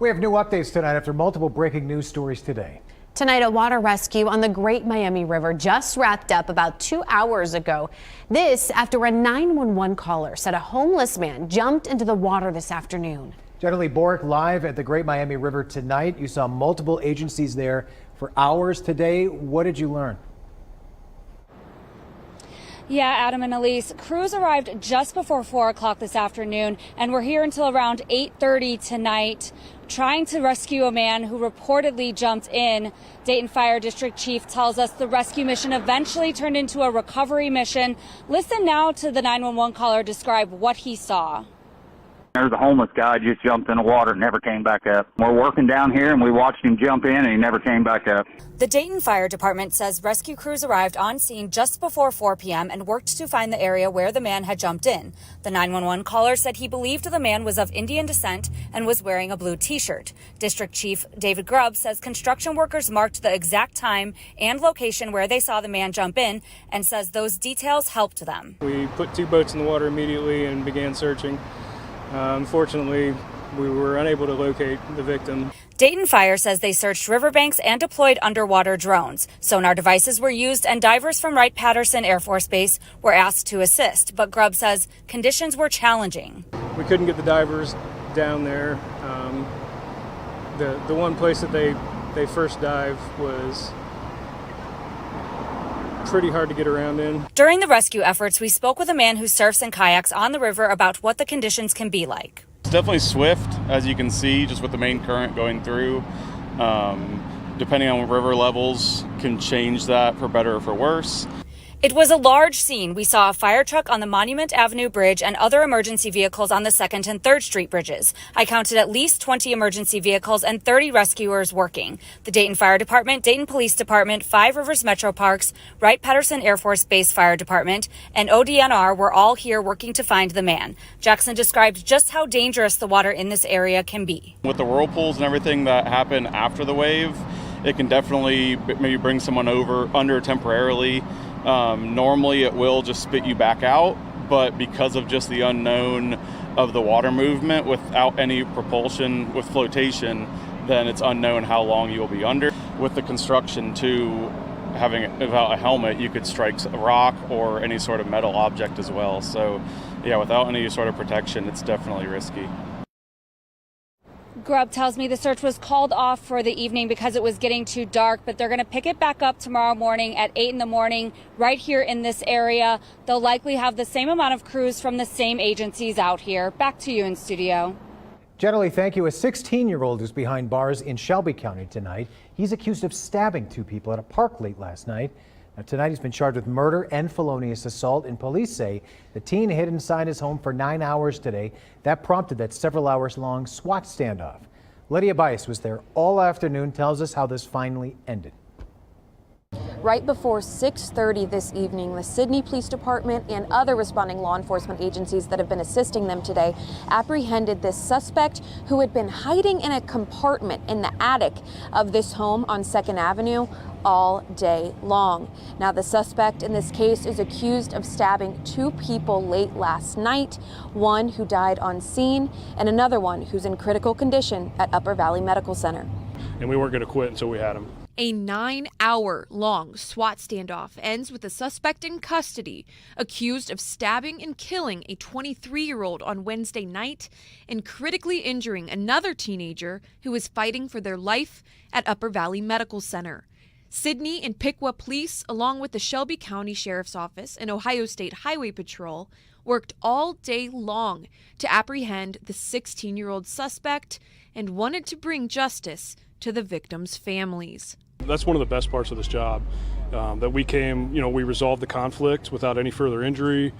We have new updates tonight after multiple breaking news stories today. Tonight, a water rescue on the Great Miami River just wrapped up about 2 hours ago. This after a 911 caller said a homeless man jumped into the water this afternoon. Jenny Borick live at the Great Miami River tonight. You saw multiple agencies there for hours today. What did you learn? Yeah, Adam and Elise, crews arrived just before 4 o'clock this afternoon, and we're here until around 8:30 tonight, trying to rescue a man who reportedly jumped in. Dayton Fire District Chief tells us the rescue mission eventually turned into a recovery mission. Listen now to the 911 caller describe what he saw. There's a homeless guy just jumped in the water and never came back up. We're working down here and we watched him jump in and he never came back up. The Dayton Fire Department says rescue crews arrived on scene just before 4 p.m. and worked to find the area where the man had jumped in. The 911 caller said he believed the man was of Indian descent and was wearing a blue T-shirt. District Chief David Grubb says construction workers marked the exact time and location where they saw the man jump in and says those details helped them. We put 2 boats in the water immediately and began searching. Unfortunately, we were unable to locate the victim. Dayton Fire says they searched riverbanks and deployed underwater drones. Sonar devices were used and divers from Wright-Patterson Air Force Base were asked to assist. But Grubb says conditions were challenging. We couldn't get the divers down there. The one place that they first dived was pretty hard to get around in. During the rescue efforts, we spoke with a man who surfs and kayaks on the river about what the conditions can be like. It's definitely swift, as you can see, just with the main current going through. Depending on river levels, can change that for better or for worse. It was a large scene. We saw a fire truck on the Monument Avenue Bridge and other emergency vehicles on the 2nd and 3rd Street bridges. I counted at least 20 emergency vehicles and 30 rescuers working. The Dayton Fire Department, Dayton Police Department, Five Rivers Metro Parks, Wright-Patterson Air Force Base Fire Department, and ODNR were all here working to find the man. Jackson described just how dangerous the water in this area can be. With the whirlpools and everything that happen after the wave, it can definitely maybe bring someone under temporarily. Normally it will just spit you back out, but because of just the unknown of the water movement without any propulsion with flotation, then it's unknown how long you'll be under. With the construction too, without a helmet, you could strike a rock or any sort of metal object as well. So yeah, without any sort of protection, it's definitely risky. Grubb tells me the search was called off for the evening because it was getting too dark, but they're going to pick it back up tomorrow morning at 8 in the morning right here in this area. They'll likely have the same amount of crews from the same agencies out here. Back to you in studio. Generally, thank you. A 16-year-old is behind bars in Shelby County tonight. He's accused of stabbing 2 people at a park late last night. Now, tonight he's been charged with murder and felonious assault, and police say the teen hid inside his home for 9 hours today. That prompted that several hours long SWAT standoff. Lydia Bice was there all afternoon, tells us how this finally ended. Right before 6:30 this evening, the Sydney Police Department and other responding law enforcement agencies that have been assisting them today apprehended this suspect who had been hiding in a compartment in the attic of this home on 2nd Avenue all day long. Now, the suspect in this case is accused of stabbing 2 people late last night, one who died on scene and another one who's in critical condition at Upper Valley Medical Center. And we weren't going to quit until we had him. A 9-hour-long SWAT standoff ends with the suspect in custody, accused of stabbing and killing a 23-year-old on Wednesday night and critically injuring another teenager who was fighting for their life at Upper Valley Medical Center. Sydney and Piqua Police, along with the Shelby County Sheriff's Office and Ohio State Highway Patrol, worked all day long to apprehend the 16-year-old suspect and wanted to bring justice to the victims' families. That's one of the best parts of this job, that we resolved the conflict without any further injury.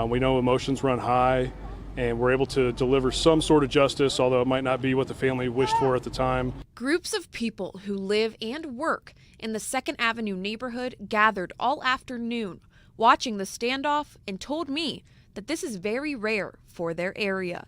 We know emotions run high, and we're able to deliver some sort of justice, although it might not be what the family wished for at the time. Groups of people who live and work in the 2nd Avenue neighborhood gathered all afternoon watching the standoff and told me that this is very rare for their area.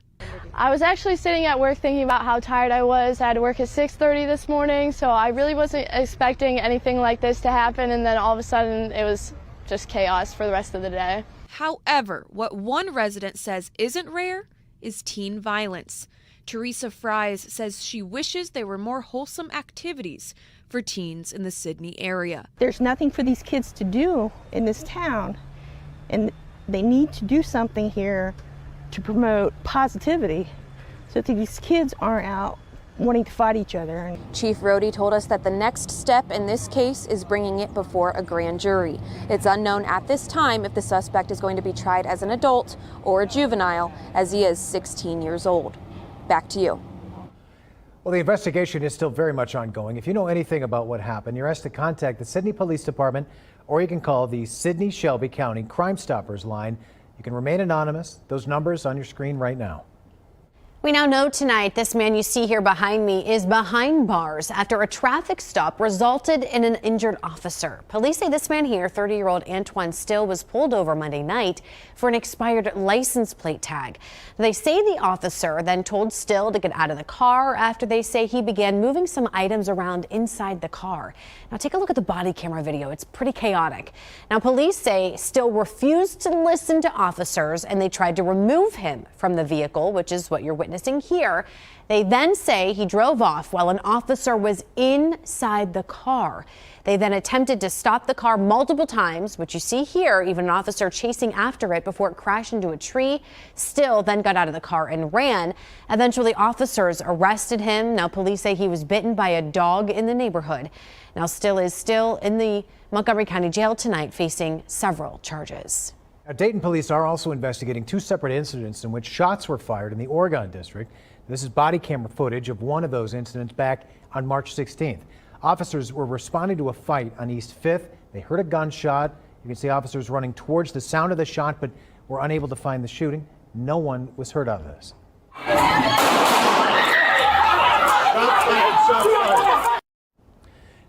I was actually sitting at work thinking about how tired I was. I had to work at 6:30 this morning, so I really wasn't expecting anything like this to happen, and then all of a sudden it was just chaos for the rest of the day. However, what one resident says isn't rare is teen violence. Teresa Fries says she wishes there were more wholesome activities for teens in the Sydney area. There's nothing for these kids to do in this town, and they need to do something here to promote positivity so that these kids aren't out wanting to fight each other. Chief Rohde told us that the next step in this case is bringing it before a grand jury. It's unknown at this time if the suspect is going to be tried as an adult or a juvenile, as he is 16 years old. Back to you. Well, the investigation is still very much ongoing. If you know anything about what happened, you're asked to contact the Sydney Police Department, or you can call the Sydney-Shelby County Crime Stoppers line. You can remain anonymous. Those numbers on your screen right now. We now know tonight this man you see here behind me is behind bars after a traffic stop resulted in an injured officer. Police say this man here, 30-year-old Antoine Still, was pulled over Monday night for an expired license plate tag. They say the officer then told Still to get out of the car after they say he began moving some items around inside the car. Now take a look at the body camera video. It's pretty chaotic. Now police say Still refused to listen to officers and they tried to remove him from the vehicle, which is what you're witnessing here. They then say he drove off while an officer was inside the car. They then attempted to stop the car multiple times, which you see here, even an officer chasing after it before it crashed into a tree. Still then got out of the car and ran. Eventually, officers arrested him. Now police say he was bitten by a dog in the neighborhood. Now Still is in the Montgomery County Jail tonight, facing several charges. Now, Dayton police are also investigating two separate incidents in which shots were fired in the Oregon district. This is body camera footage of one of those incidents back on March 16th. Officers were responding to a fight on East 5th. They heard a gunshot. You can see officers running towards the sound of the shot, but were unable to find the shooting. No one was hurt out of this.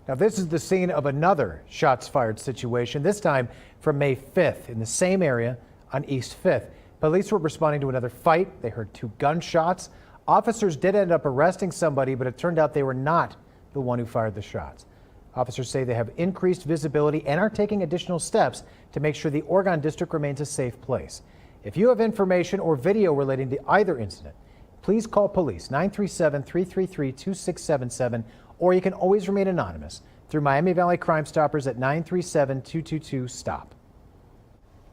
Now, this is the scene of another shots fired situation, this time from May 5th in the same area on East 5th. Police were responding to another fight. They heard two gunshots. Officers did end up arresting somebody, but it turned out they were not the one who fired the shots. Officers say they have increased visibility and are taking additional steps to make sure the Oregon district remains a safe place. If you have information or video relating to either incident, please call police 937-333-2677, or you can always remain anonymous through Miami Valley Crime Stoppers at 937-222-STOP.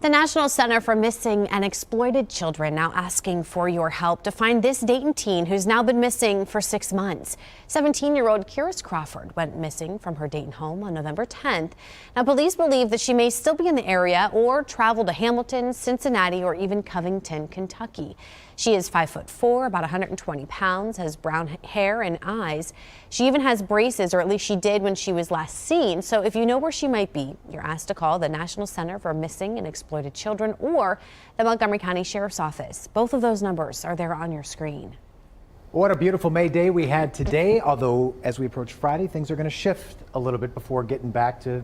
The National Center for Missing and Exploited Children now asking for your help to find this Dayton teen who's now been missing for 6 months. 17-year-old Kyrus Crawford went missing from her Dayton home on November 10th. Now, police believe that she may still be in the area or travel to Hamilton, Cincinnati, or even Covington, Kentucky. She is 5'4", about 120 pounds, has brown hair and eyes. She even has braces, or at least she did when she was last seen. So if you know where she might be, you're asked to call the National Center for Missing and Exploited Children or the Montgomery County Sheriff's Office. Both of those numbers are there on your screen. What a beautiful May day we had today, although as we approach Friday, things are going to shift a little bit before getting back to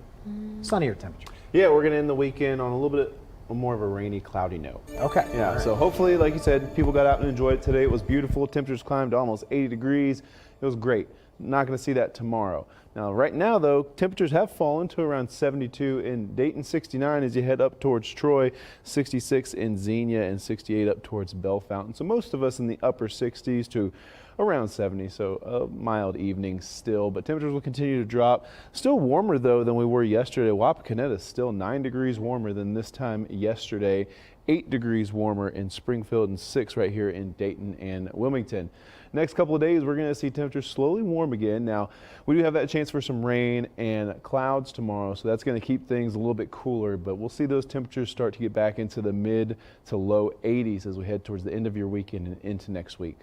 sunnier temperatures. Yeah, we're going to end the weekend on a little bit more of a rainy, cloudy note. Okay. Yeah, right. So hopefully, like you said, people got out and enjoyed it today. It was beautiful. Temperatures climbed to almost 80 degrees. It was great. Not going to see that tomorrow. Now, right now, though, temperatures have fallen to around 72 in Dayton, 69 as you head up towards Troy, 66 in Xenia, and 68 up towards Bellefontaine. So most of us in the upper 60s to around 70, so a mild evening still, but temperatures will continue to drop. Still warmer, though, than we were yesterday. Wapakoneta is still 9 degrees warmer than this time yesterday, 8 degrees warmer in Springfield, and 6 right here in Dayton and Wilmington. Next couple of days, we're going to see temperatures slowly warm again. Now, we do have that chance for some rain and clouds tomorrow, so that's going to keep things a little bit cooler, but we'll see those temperatures start to get back into the mid to low 80s as we head towards the end of your weekend and into next week.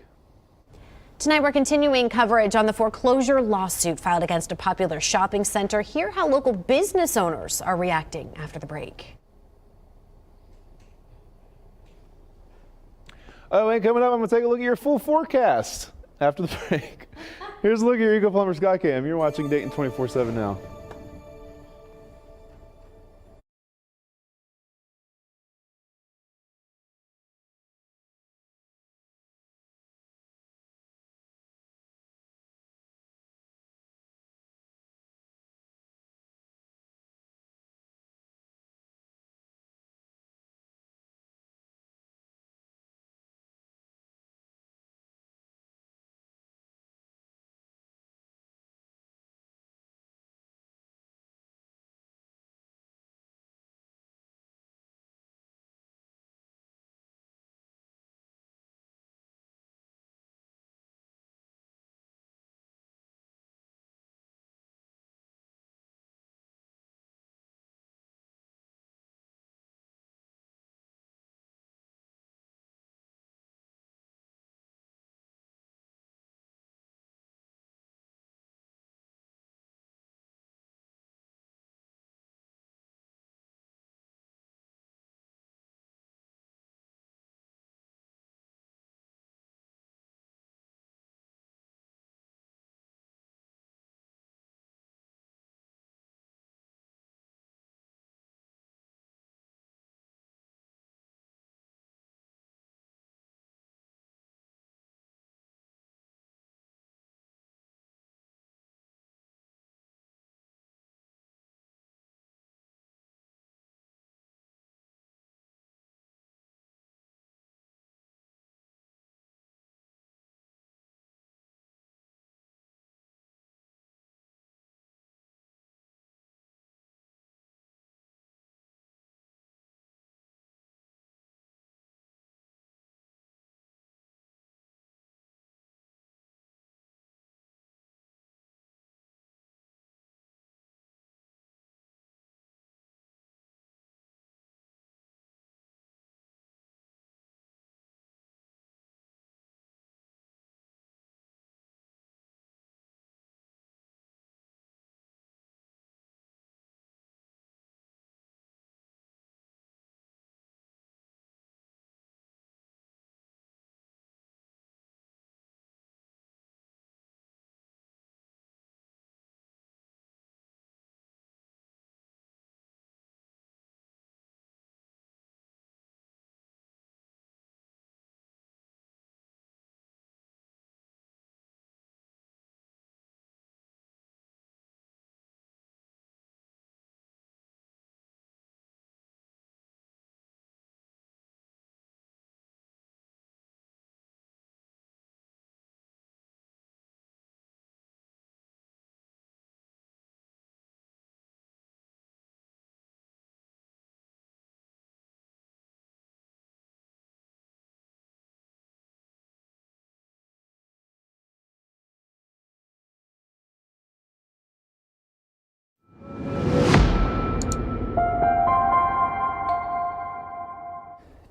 Tonight, we're continuing coverage on the foreclosure lawsuit filed against a popular shopping center. Hear how local business owners are reacting after the break. Oh, and coming up, I'm going to take a look at your full forecast after the break. Here's a look at your Eagle Plumber Skycam. You're watching Dayton 24/7 now.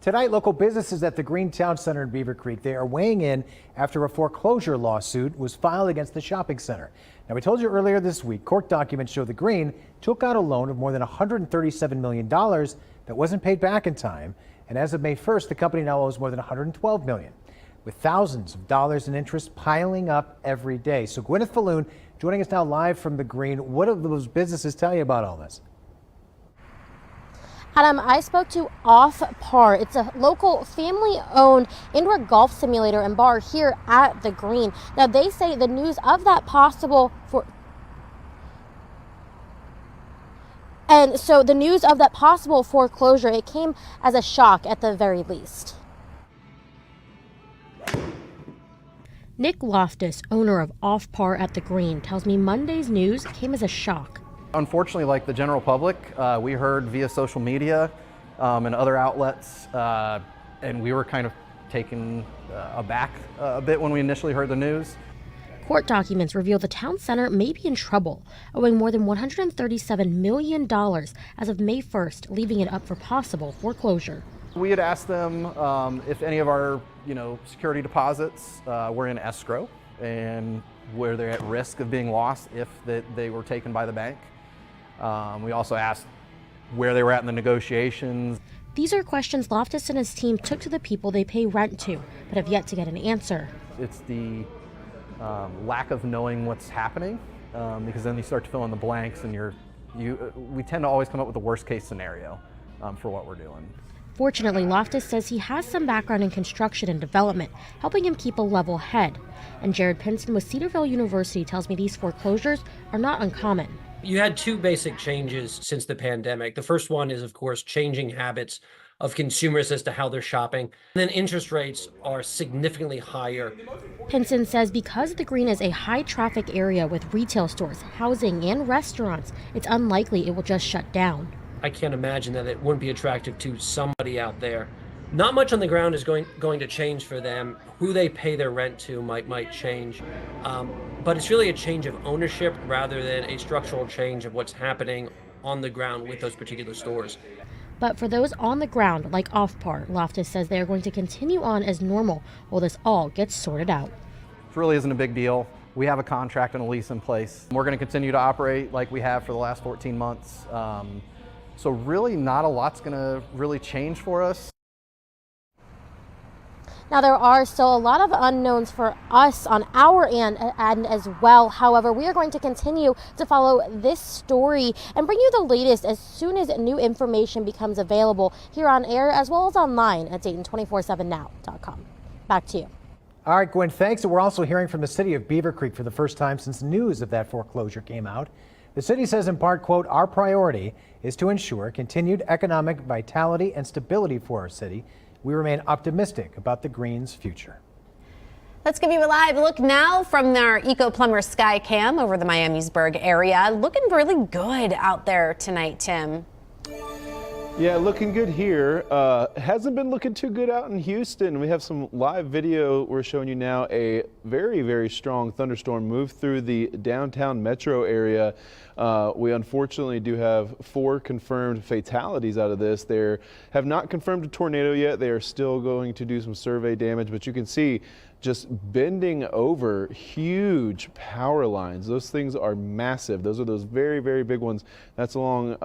Tonight, local businesses at the Greene Town Center in Beaver Creek, they are weighing in after a foreclosure lawsuit was filed against the shopping center. Now, we told you earlier this week, court documents show the Greene took out a loan of more than $137 million that wasn't paid back in time. And as of May 1st, the company now owes more than $112 million, with thousands of dollars in interest piling up every day. So Gwyneth Falloon joining us now live from the Greene. What do those businesses tell you about all this? Adam, I spoke to Off Par. It's a local family-owned indoor golf simulator and bar here at the Greene. Now, they say the news of that possible foreclosure, it came as a shock at the very least. Nick Loftus, owner of Off Par at the Greene, tells me Monday's news came as a shock. Unfortunately, like the general public, we heard via social media and other outlets, and we were kind of taken aback a bit when we initially heard the news. Court documents reveal the town center may be in trouble, owing more than $137 million as of May 1st, leaving it up for possible foreclosure. We had asked them if any of our, security deposits were in escrow and were they at risk of being lost if they were taken by the bank. We also asked where they were at in the negotiations. These are questions Loftus and his team took to the people they pay rent to, but have yet to get an answer. It's the lack of knowing what's happening, because then you start to fill in the blanks, and we tend to always come up with the worst case scenario for what we're doing. Fortunately, Loftus says he has some background in construction and development, helping him keep a level head. And Jared Pinson with Cedarville University tells me these foreclosures are not uncommon. You had two basic changes since the pandemic. The first one is, of course, changing habits of consumers as to how they're shopping. And then interest rates are significantly higher. Pinson says because the Greene is a high traffic area with retail stores, housing, and restaurants, it's unlikely it will just shut down. I can't imagine that it wouldn't be attractive to somebody out there. Not much on the ground is going to change for them. Who they pay their rent to might change. But it's really a change of ownership rather than a structural change of what's happening on the ground with those particular stores. But for those on the ground, like Off Par, Loftus says they are going to continue on as normal while this all gets sorted out. It really isn't a big deal. We have a contract and a lease in place. We're going to continue to operate like we have for the last 14 months. So really not a lot's going to really change for us. Now, there are still a lot of unknowns for us on our end as well. However, we are going to continue to follow this story and bring you the latest as soon as new information becomes available here on air as well as online at Dayton247now.com. Back to you. All right, Gwen, thanks. And we're also hearing from the city of Beaver Creek for the first time since news of that foreclosure came out. The city says in part, quote, our priority is to ensure continued economic vitality and stability for our city. We remain optimistic about the Greene's future. Let's give you a live look now from our Eco Plumber Sky Cam over the Miamisburg area. Looking really good out there tonight, Tim. Yeah, looking good here. Hasn't been looking too good out in Houston. We have some live video we're showing you now. A very, very strong thunderstorm moved through the downtown metro area. We unfortunately do have 4 confirmed fatalities out of this. They have not confirmed a tornado yet. They are still going to do some survey damage, but you can see just bending over huge power lines. Those things are massive. Those are those very, very big ones. That's along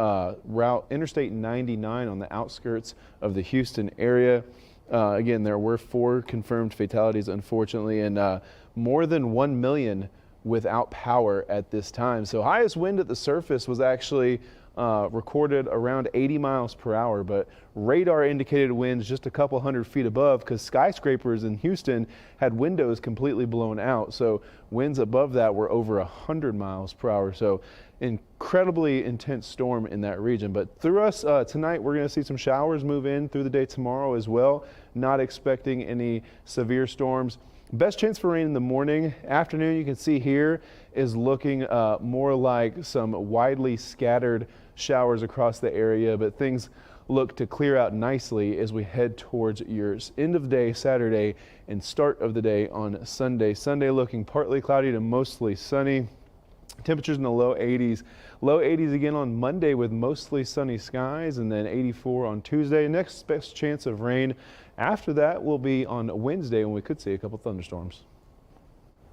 route Interstate 99 on the outskirts of the Houston area. Again, there were 4 confirmed fatalities, unfortunately, and more than 1 million without power at this time. So highest wind at the surface was actually recorded around 80 miles per hour, but radar indicated winds just a couple hundred feet above because skyscrapers in Houston had windows completely blown out. So winds above that were over 100 miles per hour. So incredibly intense storm in that region. But through us tonight, we're going to see some showers move in through the day tomorrow as well. Not expecting any severe storms. Best chance for rain in the morning. Afternoon, you can see here is looking more like some widely scattered showers across the area, but things look to clear out nicely as we head towards your end of day Saturday and start of the day on Sunday. Sunday looking partly cloudy to mostly sunny. Temperatures in the low 80s. Low 80s again on Monday with mostly sunny skies, and then 84 on Tuesday. Next best chance of rain after that will be on Wednesday, when we could see a couple thunderstorms.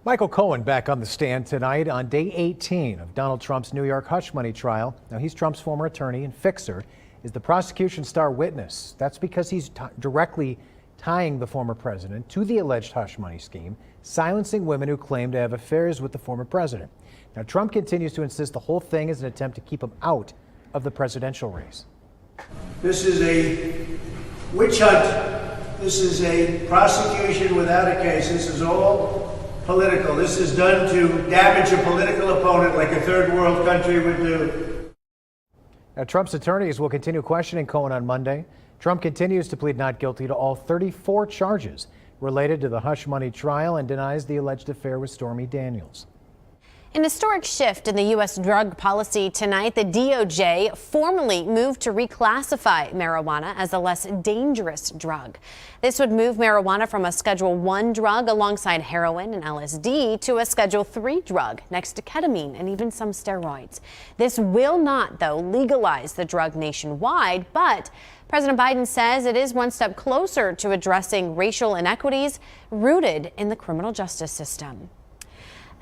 Michael Cohen back on the stand tonight on day 18 of Donald Trump's New York hush money trial. Now, he's Trump's former attorney, and Fixer is the prosecution's star witness. That's because he's directly tying the former president to the alleged hush money scheme, silencing women who claim to have affairs with the former president. Now, Trump continues to insist the whole thing is an attempt to keep him out of the presidential race. This is a witch hunt. This is a prosecution without a case. This is all political. This is done to damage a political opponent like a third world country would do. Now, Trump's attorneys will continue questioning Cohen on Monday. Trump continues to plead not guilty to all 34 charges related to the hush money trial and denies the alleged affair with Stormy Daniels. An historic shift in the U.S. drug policy tonight. The DOJ formally moved to reclassify marijuana as a less dangerous drug. This would move marijuana from a Schedule I drug alongside heroin and LSD to a Schedule III drug next to ketamine and even some steroids. This will not, though, legalize the drug nationwide, but President Biden says it is one step closer to addressing racial inequities rooted in the criminal justice system.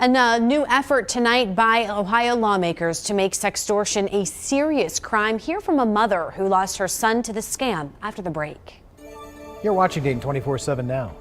And a new effort tonight by Ohio lawmakers to make sextortion a serious crime. Hear from a mother who lost her son to the scam after the break. You're watching Dayton 24/7 now.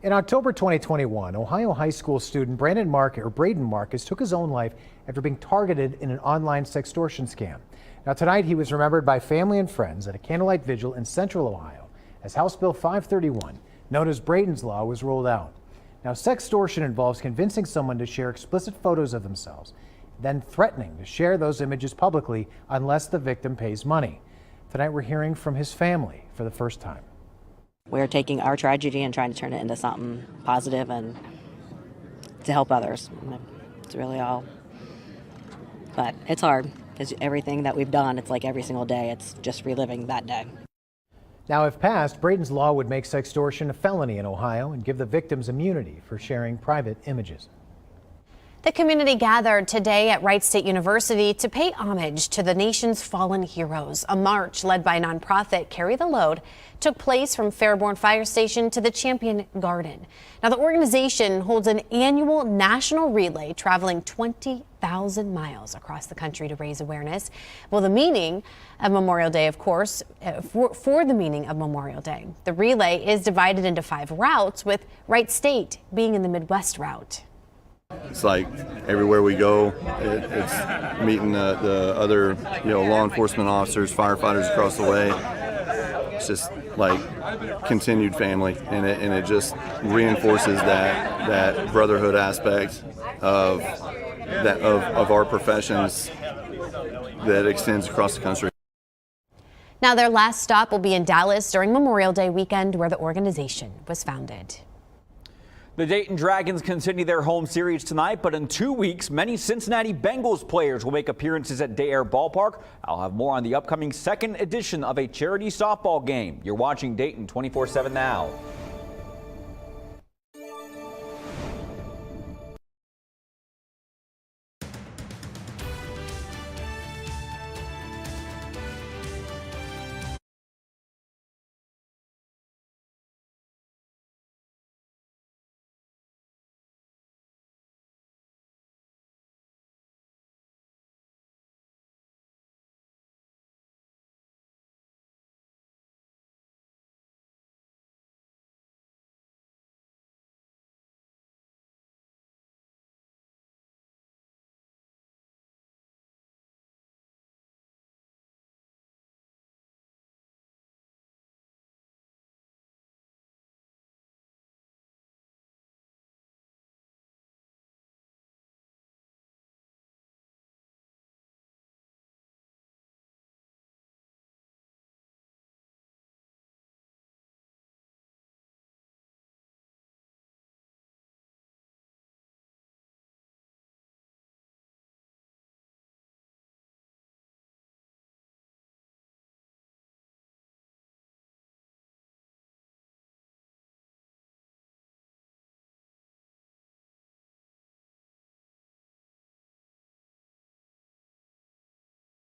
In October 2021, Ohio high school student Braden Marcus took his own life after being targeted in an online sextortion scam. Now tonight he was remembered by family and friends at a candlelight vigil in Central Ohio as House Bill 531, known as Braden's Law, was rolled out. Now sextortion involves convincing someone to share explicit photos of themselves, then threatening to share those images publicly unless the victim pays money. Tonight we're hearing from his family for the first time. We're taking our tragedy and trying to turn it into something positive and to help others. It's really all. But it's hard because everything that we've done, it's like every single day, it's just reliving that day. Now, if passed, Braden's Law would make sextortion a felony in Ohio and give the victims immunity for sharing private images. The community gathered today at Wright State University to pay homage to the nation's fallen heroes. A march led by nonprofit Carry the Load took place from Fairborn Fire Station to the Champaign Garden. Now, the organization holds an annual national relay traveling 20,000 miles across the country to raise awareness. Well, the meaning of Memorial Day, of course, for the meaning of Memorial Day. The relay is divided into 5 routes, with Wright State being in the Midwest route. It's like everywhere we go, it's meeting the other, law enforcement officers, firefighters across the way. It's just like continued family, and it just reinforces that brotherhood aspect of our professions that extends across the country. Now, their last stop will be in Dallas during Memorial Day weekend, where the organization was founded. The Dayton Dragons continue their home series tonight, but in 2 weeks, many Cincinnati Bengals players will make appearances at Day Air Ballpark. I'll have more on the upcoming second edition of a charity softball game. You're watching Dayton 24/7 now.